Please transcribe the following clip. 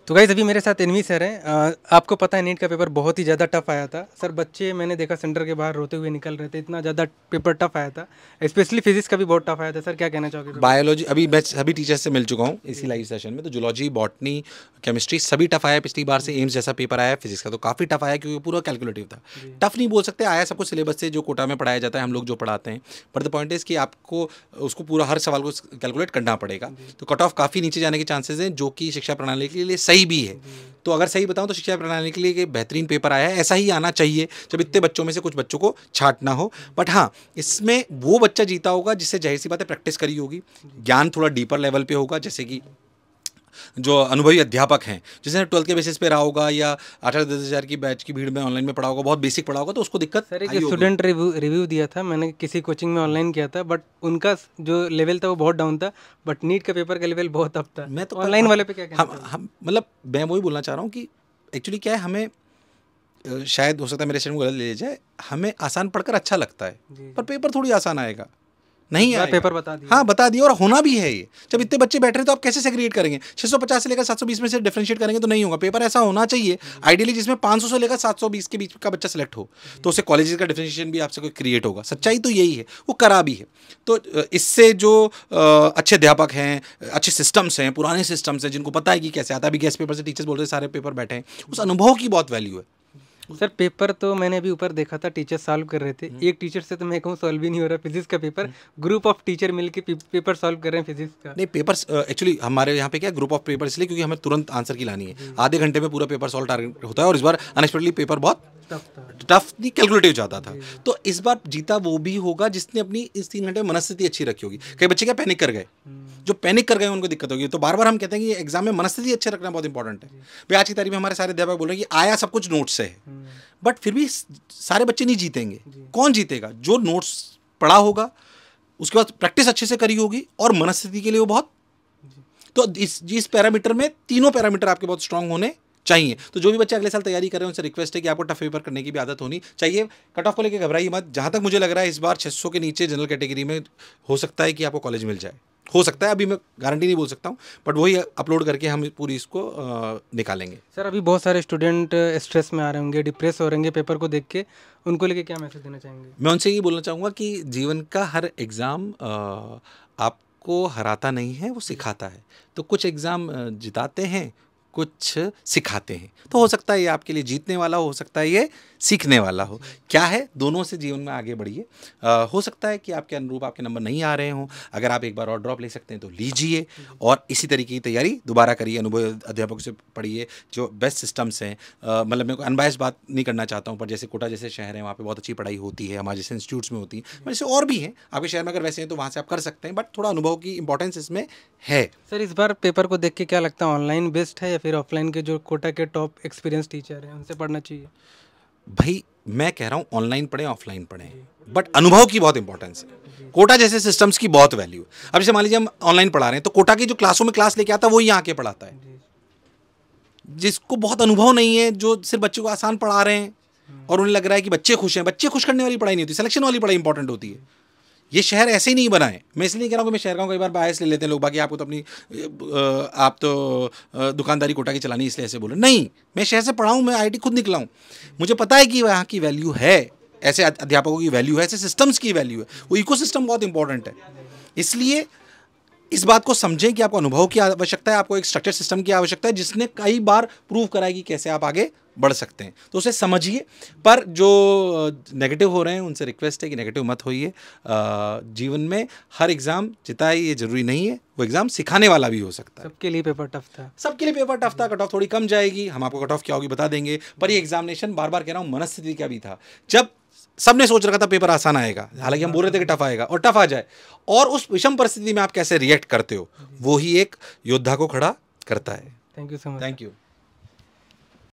तो गाइस अभी मेरे साथ एनवी सर हैं। आपको पता है नीट का पेपर बहुत ही ज़्यादा टफ आया था सर। बच्चे मैंने देखा सेंटर के बाहर रोते हुए निकल रहे थे, इतना ज़्यादा पेपर टफ आया था। स्पेशली फिजिक्स का भी बहुत टफ आया था सर, क्या कहना चाहोगे? बायोलॉजी अभी मैं सभी टीचर्स से मिल चुका हूँ इसी लाइव सेशन में, तो जूलॉजी, बॉटनी, केमिस्ट्री सभी टफ आया। पिछली बार से एम्स जैसा पेपर आया फिजिक्स का, तो काफ़ी टफ आया क्योंकि पूरा कैलकुलेटिव था। टफ नहीं बोल सकते, आया सब कुछ सिलेबस से जो कोटा में पढ़ाया जाता है, हम लोग जो पढ़ाते हैं। बट द पॉइंट इज कि आपको उसको पूरा हर सवाल को कैलकुलेट करना पड़ेगा, तो कट ऑफ काफ़ी नीचे जाने के चांसेस हैं, जो कि शिक्षा प्रणाली के लिए सही भी है। तो अगर सही बताऊं तो शिक्षा प्रणाली के लिए एक बेहतरीन पेपर आया है, ऐसा ही आना चाहिए जब इतने बच्चों में से कुछ बच्चों को छांटना हो। बट हाँ, इसमें वो बच्चा जीता होगा जिससे जाहिर सी बात है प्रैक्टिस करी होगी, ज्ञान थोड़ा डीपर लेवल पे होगा, जैसे कि जो अनुभवी अध्यापक हैं, जिसने 12th के बेसिस पे रहा होगा या 8-10 हज़ार की बैच की भीड़ में ऑनलाइन में पढ़ा होगा, बहुत बेसिक पढ़ा होगा, तो उसको दिक्कत सर एक स्टूडेंट रिव्यू दिया था मैंने, किसी कोचिंग में ऑनलाइन किया था, बट उनका जो लेवल था वो बहुत डाउन था। बट नीट का पेपर का लेवल बहुत अप था। मैं तो ऑनलाइन वाले पे क्या कहना हम मतलब मैं वही बोलना चाह रहा हूँ कि एक्चुअली क्या है, हमें शायद हो सकता है मेरे स्टूडेंट को गलत ले जाए, हमें आसान पढ़कर अच्छा लगता है, पर पेपर थोड़ी आसान आएगा नहीं आएगा। पेपर बता दिया, हाँ बता दिया, और होना भी है ये। जब इतने बच्चे बैठ रहे हैं तो आप कैसे सेग्रीगेट करेंगे? 650 से लेकर 720 में से डिफरेंशिएट करेंगे तो नहीं होगा। पेपर ऐसा होना चाहिए आइडियली जिसमें 500 से लेकर 720 के बीच का बच्चा सेलेक्ट हो, तो उससे कॉलेजेस का डिफरेंशिएशन भी आपसे कोई क्रिएट होगा। सच्चाई तो यही है, वो करा भी है। तो इससे जो अच्छे अध्यापक हैं, अच्छे सिस्टम्स हैं, पुराने सिस्टम्स हैं, जिनको पता है कि कैसे आता है, अभी गेस्ट पेपर से टीचर्स बोलते हैं सारे पेपर बैठे हैं, उस अनुभव की बहुत वैल्यू है। सर पेपर तो मैंने अभी ऊपर देखा था, टीचर सॉल्व कर रहे थे। एक टीचर से तो मैं कहूँ सॉल्व भी नहीं हो रहा फिजिक्स का पेपर। ग्रुप ऑफ टीचर मिलके पेपर सॉल्व कर रहे हैं फिजिक्स का। नहीं, पेपर्स एक्चुअली हमारे यहाँ पे क्या ग्रुप ऑफ पेपर इसलिए क्योंकि हमें तुरंत आंसर की लानी है। आधे घंटे में पूरा पेपर सॉल्व टारगेट होता है, और इस बार अनएक्सपेक्टेडली पेपर बहुत टफ नहीं कैलकुलेटिव जाता था। तो इस बार जीता वो भी होगा जिसने अपनी इस 3 घंटे में मनस्थिति अच्छी रखी होगी। कई बच्चे क्या पैनिक कर गए, जो पैनिक कर गए उनको दिक्कत होगी। तो बार बार हम कहते हैं कि एग्जाम में मनस्थिति अच्छे रखना बहुत इंपॉर्टेंट है। भाई आज की तारीख में हमारे सारे अध्यापक बोल रहे हैं कि आया सब कुछ नोट्स से है, बट फिर भी सारे बच्चे नहीं जीतेंगे। कौन जीतेगा? जो नोट्स पढ़ा होगा, उसके बाद प्रैक्टिस अच्छे से करी होगी, और मनस्थिति के लिए वो बहुत। तो इस पैरामीटर में तीनों पैरामीटर आपके बहुत स्ट्रांग होने चाहिए। तो जो भी बच्चे अगले साल तैयारी कर रहे हैं उनसे रिक्वेस्ट है कि आपको टफ पेपर करने की भी आदत होनी चाहिए। कट ऑफ को लेकर घबराइए मत। जहां तक मुझे लग रहा है इस बार 600 के नीचे जनरल कैटेगरी में हो सकता है कि आपको कॉलेज मिल जाए, हो सकता है, अभी मैं गारंटी नहीं बोल सकता हूँ, बट वही अपलोड करके हम पूरी इसको निकालेंगे। सर अभी बहुत सारे स्टूडेंट स्ट्रेस में आ रहे होंगे, डिप्रेस हो रहे होंगे पेपर को देख के, उनको लेके क्या मैसेज देना चाहेंगे? मैं उनसे ये बोलना चाहूँगा कि जीवन का हर एग्ज़ाम आपको हराता नहीं है, वो सिखाता है। तो कुछ एग्ज़ाम जिताते हैं, कुछ सिखाते हैं। तो हो सकता है ये आपके लिए जीतने वाला हो सकता है ये सीखने वाला हो। क्या है, दोनों से जीवन में आगे बढ़िए। हो सकता है कि आपके अनुरूप आपके नंबर नहीं आ रहे हों, अगर आप एक बार और ड्रॉप ले सकते हैं तो लीजिए, और इसी तरीके की तैयारी दोबारा करिए। अनुभव अध्यापकों से पढ़िए, जो बेस्ट सिस्टम्स हैं। मतलब मैं कोई अनबायस्ड बात नहीं करना चाहता हूँ, पर जैसे कोटा जैसे शहर है वहाँ पे बहुत अच्छी पढ़ाई होती है, हमारे जैसे इंस्टीट्यूट्स में होती है, वैसे और भी हैं आपके शहर में। अगर वैसे हैं तो वहाँ से आप कर सकते हैं, बट थोड़ा अनुभव की इंपॉर्टेंस इसमें है। सर इस बार पेपर को देख के क्या लगता है, ऑनलाइन बेस्ट है या फिर ऑफलाइन के जो कोटा के टॉप एक्सपीरियंस टीचर हैं उनसे पढ़ना चाहिए? भाई मैं कह रहा हूँ ऑनलाइन पढ़ें, ऑफलाइन पढ़ें, बट अनुभव की बहुत इंपॉर्टेंस है। कोटा जैसे सिस्टम्स की बहुत वैल्यू है। अब जैसे मान लीजिए हम ऑनलाइन पढ़ा रहे हैं, तो कोटा की जो क्लासों में क्लास लेके आता है वो यहाँ आके पढ़ाता है। जिसको बहुत अनुभव नहीं है, जो सिर्फ बच्चों को आसान पढ़ा रहे हैं और उन्हें लग रहा है कि बच्चे खुश हैं, बच्चे खुश करने वाली पढ़ाई नहीं होती, सिलेक्शन वाली पढ़ाई इंपॉर्टेंट होती है। ये शहर ऐसे ही नहीं बना है। मैं इसलिए कह रहा हूँ कि मैं शहर का कई बार बायस ले लेते हैं लोग, बाकी आपको तो अपनी आप तो दुकानदारी कोटा की चलानी इसलिए ऐसे बोले नहीं। मैं शहर से पढ़ा हूँ, मैं IIT खुद निकला हूँ, मुझे पता है कि वहाँ की वैल्यू है, ऐसे अध्यापकों की वैल्यू है, ऐसे सिस्टम्स की वैल्यू है। वो इकोसिस्टम बहुत इंपॉर्टेंट है। इसलिए इस बात को समझें कि आपको अनुभव की आवश्यकता है, आपको एक स्ट्रक्चर सिस्टम की आवश्यकता है जिसने कई बार प्रूव करा है कि कैसे आप आगे बढ़ सकते हैं। तो उसे समझिए। पर जो नेगेटिव हो रहे हैं उनसे रिक्वेस्ट है कि नेगेटिव मत होइए। जीवन में हर एग्ज़ाम जिताए ये जरूरी नहीं है, वो एग्ज़ाम सिखाने वाला भी हो सकता है। सबके लिए पेपर टफ था, सबके लिए पेपर टफ था। कट ऑफ थोड़ी कम जाएगी, हम आपको कट ऑफ क्या होगी बता देंगे। पर ये एग्जामिनेशन, बार बार कह रहा हूँ, मनस्थिति का भी था। जब सबने सोच रखा था पेपर आसान आएगा, हालांकि हम बोल रहे थे कि टफ आएगा, और टफ आ जाए, और उस विषम परिस्थिति में आप कैसे रिएक्ट करते हो, वो ही एक योद्धा को खड़ा करता है। Thank you so much. Thank you.